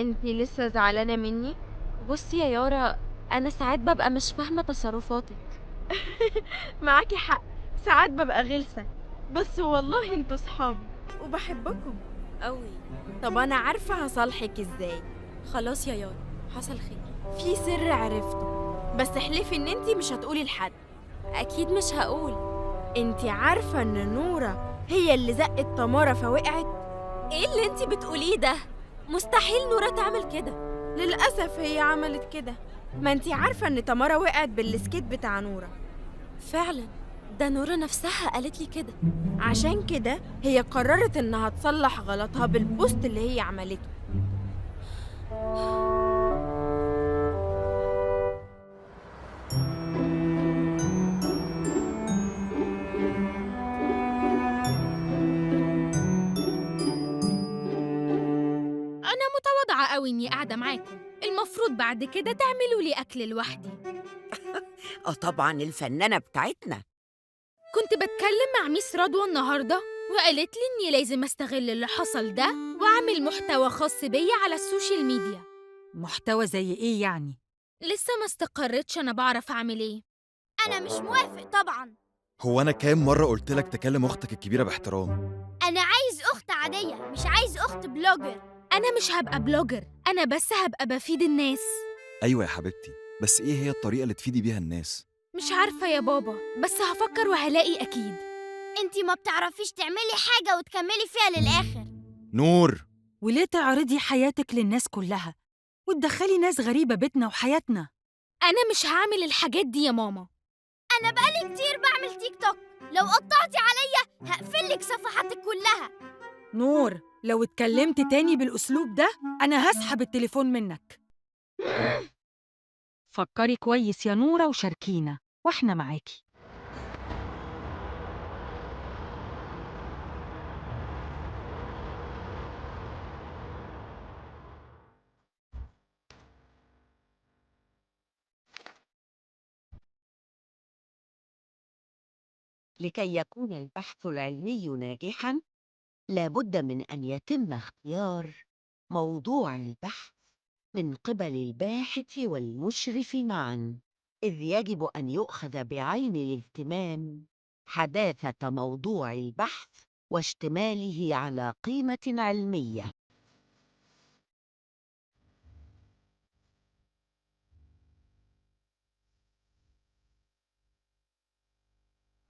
انتي لسه زعلانة مني؟ بصي يا يارا، انا ساعات ببقى مش فاهمة تصرفاتك. معاكي حق. ساعات ببقى غلسة، بس والله انتوا صحابي وبحبكم قوي. طب انا عارفة هصالحك ازاي. خلاص يا يارا، حصل خير. في سر عرفته، بس احلفي ان انتي مش هتقولي لحد. اكيد مش هقول. انتي عارفة ان نورة هي اللي زقت تمارة فوقعت؟ ايه اللي انتي بتقوليه ده؟ مستحيل نورة تعمل كده. للأسف هي عملت كده. ما انتي عارفة ان تمارة وقعت بالسكيت بتاع نورة. فعلا، ده نورة نفسها قالت لي كده. عشان كده هي قررت انها تصلح غلطها بالبوست اللي هي عملته. أنا متواضعة أوي إني قاعدة معاكم، المفروض بعد كده تعملوا لي أكل لوحدي. طبعا الفنانة بتاعتنا. كنت بتكلم مع ميس رضوى النهاردة وقالت لي إني لازم أستغل اللي حصل ده وأعمل محتوى خاص بيا على السوشيال ميديا. محتوى زي إيه يعني؟ لسه ما استقرتش أنا بعرف أعمل إيه. أنا مش موافق طبعًا، هو أنا كام مرة قلت لك تكلم أختك الكبيرة باحترام؟ أنا عايز أخت عادية مش عايز أخت بلوجر. أنا مش هبقى بلوجر، أنا بس هبقى بفيد الناس. أيوة يا حبيبتي، بس إيه هي الطريقة اللي تفيدي بيها الناس؟ مش عارفة يا بابا، بس هفكر وهلاقي أكيد. أنتِ ما بتعرفيش تعملي حاجة وتكملي فيها للآخر. نور! وليه تعرضي حياتك للناس كلها وتدخلي ناس غريبة بيتنا وحياتنا؟ أنا مش هعمل الحاجات دي يا ماما. أنا بقالي كتير باعمل تيك توك، لو قطعتي عليا هقفلك صفحاتك كلها. نور، لو اتكلمت تاني بالأسلوب ده أنا هسحب التليفون منك. فكري كويس يا نورة وشاركينا وإحنا معاكي. لكي يكون البحث العلمي ناجحاً، لابد من أن يتم اختيار موضوع البحث من قبل الباحث والمشرف معاً، إذ يجب أن يؤخذ بعين الاهتمام حداثة موضوع البحث واشتماله على قيمة علمية.